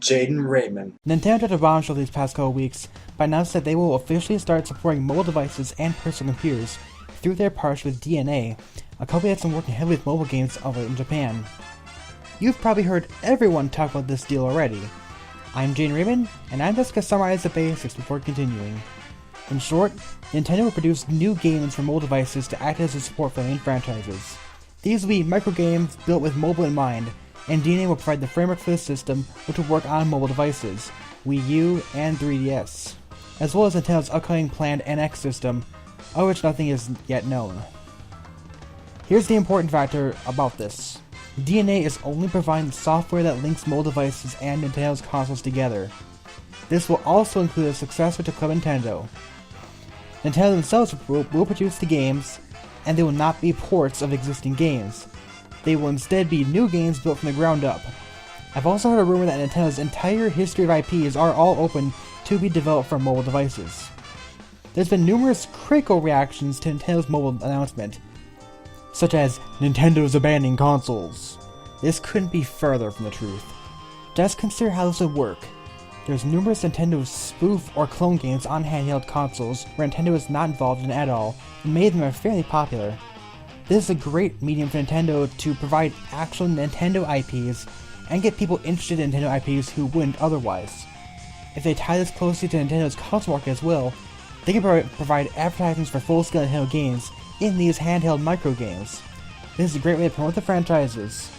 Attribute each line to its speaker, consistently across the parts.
Speaker 1: JaidynReiman.
Speaker 2: Nintendo dropped a bombshell these past couple weeks by announcing that they will officially start supporting mobile devices and personal computers through their partnership with DeNA, a company that's been working heavily with mobile games over in Japan. You've probably heard everyone talk about this deal already. I'm JaidynReiman, and I'm just going to summarize the basics before continuing. In short, Nintendo will produce new games for mobile devices to act as a support for their main franchises. These will be microgames built with mobile in mind, and DeNA will provide the framework for the system, which will work on mobile devices, Wii U and 3DS, as well as Nintendo's upcoming planned NX system, of which nothing is yet known. Here's the important factor about this. DeNA is only providing the software that links mobile devices and Nintendo's consoles together. This will also include a successor to Club Nintendo. Nintendo themselves will produce the games, and they will not be ports of existing games. They will instead be new games built from the ground up. I've also heard a rumor that Nintendo's entire history of IPs are all open to be developed for mobile devices. There's been numerous critical reactions to Nintendo's mobile announcement, such as, Nintendo's abandoning consoles. This couldn't be further from the truth. Just consider how this would work. There's numerous Nintendo spoof or clone games on handheld consoles where Nintendo is not involved in at all, and many of them are fairly popular. This is a great medium for Nintendo to provide actual Nintendo IPs and get people interested in Nintendo IPs who wouldn't otherwise. If they tie this closely to Nintendo's console market as well, they can provide advertisements for full-scale Nintendo games in these handheld microgames. This is a great way to promote the franchises.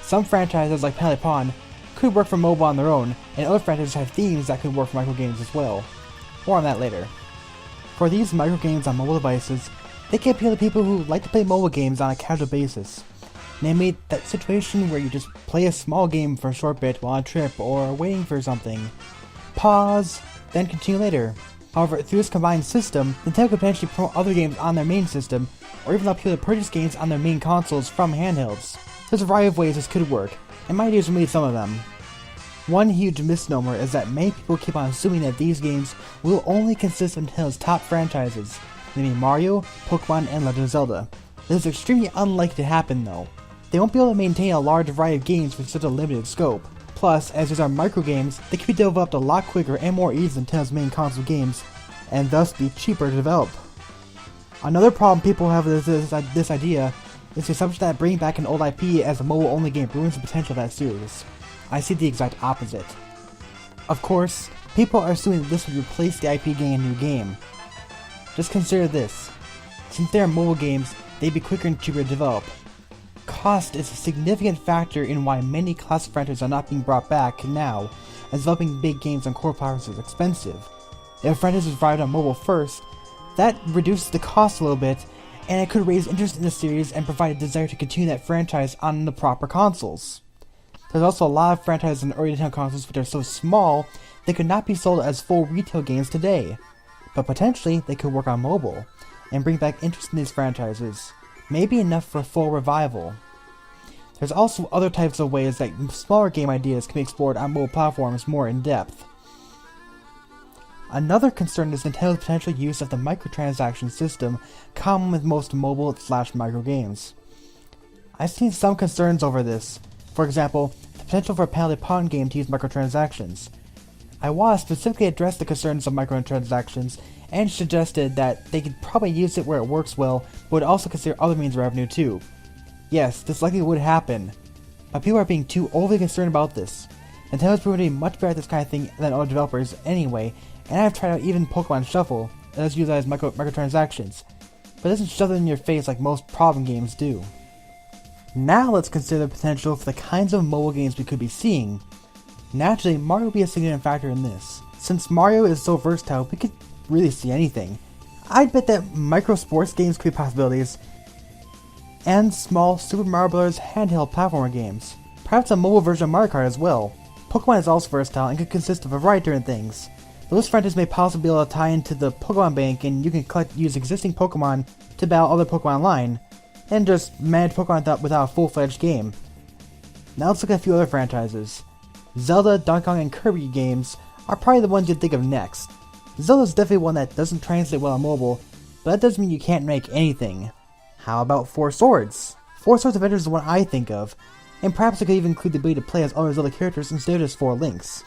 Speaker 2: Some franchises like Penalty Pawn could work for mobile on their own, and other franchises have themes that could work for microgames as well. More on that later. For these microgames on mobile devices, they can appeal to people who like to play mobile games on a casual basis. Namely, that situation where you just play a small game for a short bit while on a trip or waiting for something. Pause, then continue later. However, through this combined system, Nintendo could potentially promote other games on their main system, or even allow people to purchase games on their main consoles from handhelds. There's a variety of ways this could work, and my ideas are maybe some of them. One huge misnomer is that many people keep on assuming that these games will only consist of Nintendo's top franchises, namely Mario, Pokemon, and Legend of Zelda. This is extremely unlikely to happen though. They won't be able to maintain a large variety of games with such a limited scope. Plus, as these are microgames, they can be developed a lot quicker and more easily than Nintendo's main console games, and thus be cheaper to develop. Another problem people have with this idea is the assumption that bringing back an old IP as a mobile-only game ruins the potential of that series. I see the exact opposite. Of course, people are assuming that this would replace the IP getting a new game. Just consider this. Since they are mobile games, they'd be quicker and cheaper to develop. Cost is a significant factor in why many classic franchises are not being brought back now, as developing big games on core platforms is expensive. If a franchise is revived on mobile first, that reduces the cost a little bit, and it could raise interest in the series and provide a desire to continue that franchise on the proper consoles. There's also a lot of franchises on early Nintendo consoles which are so small they could not be sold as full retail games today, but potentially they could work on mobile, and bring back interest in these franchises, maybe enough for a full revival. There's also other types of ways that smaller game ideas can be explored on mobile platforms more in depth. Another concern is Nintendo's potential use of the microtransaction system common with most mobile/micro games. I've seen some concerns over this. For example, the potential for a Penalty Pawn game to use microtransactions. I want to specifically address the concerns of microtransactions and suggested that they could probably use it where it works well, but would also consider other means of revenue too. Yes, this likely would happen, but people are being too overly concerned about this. Nintendo's proven to be much better at this kind of thing than other developers anyway, and I've tried out even Pokemon Shuffle that does utilize microtransactions, but it doesn't shove it in your face like most problem games do. Now let's consider the potential for the kinds of mobile games we could be seeing. Naturally, Mario will be a significant factor in this. Since Mario is so versatile, we could really see anything. I'd bet that micro sports games could be possibilities, and small Super Mario Bros. Handheld platformer games. Perhaps a mobile version of Mario Kart as well. Pokemon is also versatile and could consist of a variety of different things. Those franchises may possibly be able to tie into the Pokemon Bank, and you can use existing Pokemon to battle other Pokemon online, and just manage Pokemon without a full-fledged game. Now let's look at a few other franchises. Zelda, Donkey Kong, and Kirby games are probably the ones you'd think of next. Zelda's definitely one that doesn't translate well on mobile, but that doesn't mean you can't make anything. How about Four Swords? Four Swords Adventures is the one I think of. and perhaps it could even include the ability to play as all those other characters instead of just 4 links.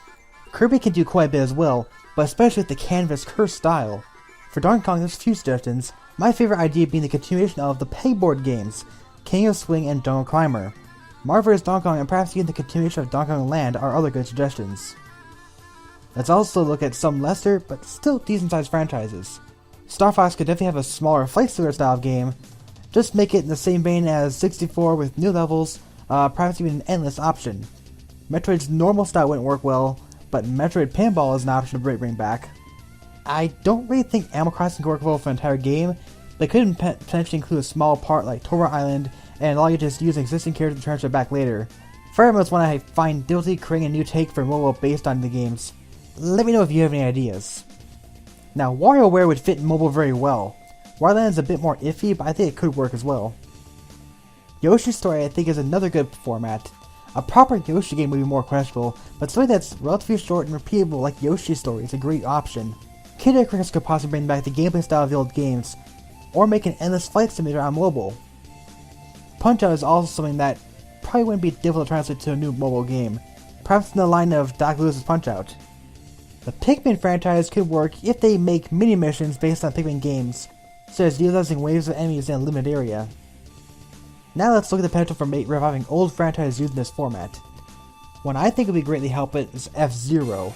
Speaker 2: Kirby can do quite a bit as well, but especially with the canvas curse style. For Donkey Kong, there's a few suggestions, my favorite idea being the continuation of the pegboard games, King of Swing and Jungle Climber. Mario vs. Donkey Kong and perhaps even the continuation of Donkey Kong Land are other good suggestions. Let's also look at some lesser, but still decent sized franchises. Star Fox could definitely have a smaller Flight Simulator style game, just make it in the same vein as 64 with new levels, perhaps even an endless option. Metroid's normal style wouldn't work well, but Metroid Pinball is an option to bring back. I don't really think Animal Crossing could work well for an entire game, but it could potentially include a small part like Tora Island and allow you to just use an existing character to transfer back later. Fire Emblem is one I find difficulty creating a new take for mobile based on the games. Let me know if you have any ideas. Now, WarioWare would fit in mobile very well. Wario Land is a bit more iffy, but I think it could work as well. Yoshi's Story I think is another good format. A proper Yoshi game would be more questionable, but something that's relatively short and repeatable like Yoshi's Story is a great option. Kid Icarus could possibly bring back the gameplay style of the old games, or make an endless flight simulator on mobile. Punch-Out is also something that probably wouldn't be difficult to translate to a new mobile game, perhaps in the line of Doc Lewis's Punch-Out. The Pikmin franchise could work if they make mini-missions based on Pikmin games, such as utilizing waves of enemies in a limited area. Now let's look at the potential for reviving old franchises using this format. One I think would be greatly help it is F-Zero.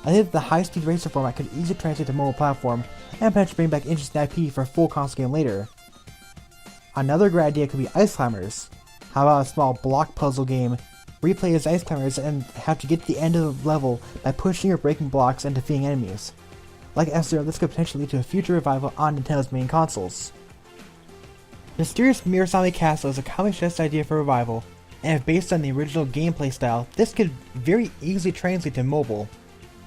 Speaker 2: I think the high-speed racer format could easily translate to mobile platform and potentially bring back interesting IP for a full console game later. Another great idea could be Ice Climbers. How about a small block puzzle game, where you play as ice climbers and have to get to the end of the level by pushing or breaking blocks and defeating enemies. Like F-Zero, this could potentially lead to a future revival on Nintendo's main consoles. Mysterious Mirasami Castle is a comic chess idea for revival, and if based on the original gameplay style, this could very easily translate to mobile.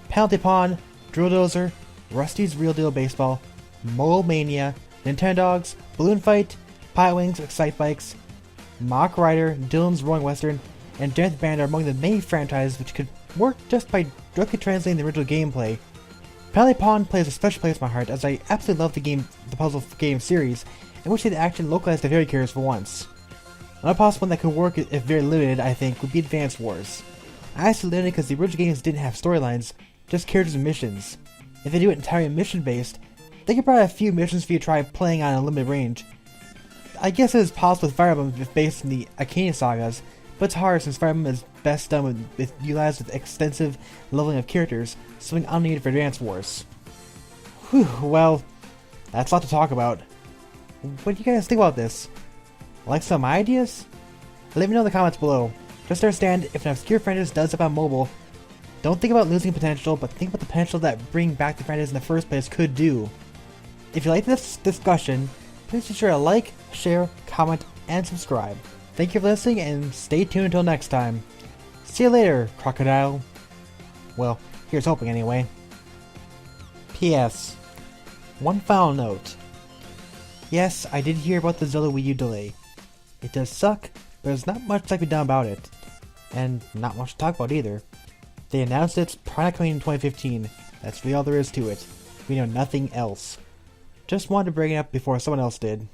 Speaker 2: Penalty Pawn, Drill Dozer, Rusty's Real Deal Baseball, Mole Mania, Nintendogs, Balloon Fight, Pilot Wings, Excite Bikes, Mach Rider, Dylan's Rolling Western, and Death Band are among the many franchises which could work just by directly translating the original gameplay. Penalty Pawn plays a special place in my heart as I absolutely love the puzzle game series, and wish they'd actually localize the fairy characters for once. Another possible one that could work if very limited, I think, would be Advance Wars. I asked limited because the original games didn't have storylines, just characters and missions. If they do it entirely mission based, they could probably have a few missions for you to try playing on a limited range. I guess it is possible with Fire Emblem if based on the Arcane sagas, but it's hard since Fire Emblem is best done with utilized with extensive leveling of characters, something unneeded for Advance Wars. Whew, well, that's a lot to talk about. What do you guys think about this? Like some of my ideas? Let me know in the comments below. Just understand, if an obscure franchise does up on mobile, don't think about losing potential, but think about the potential that bringing back the franchise in the first place could do. If you like this discussion, please be sure to like, share, comment, and subscribe. Thank you for listening, and stay tuned until next time. See you later, Crocodile. Well, here's hoping anyway. P.S. One final note. Yes, I did hear about the Zelda Wii U delay. It does suck, but there's not much that can be done about it. And not much to talk about either. They announced it's probably not coming in 2015. That's really all there is to it. We know nothing else. Just wanted to bring it up before someone else did.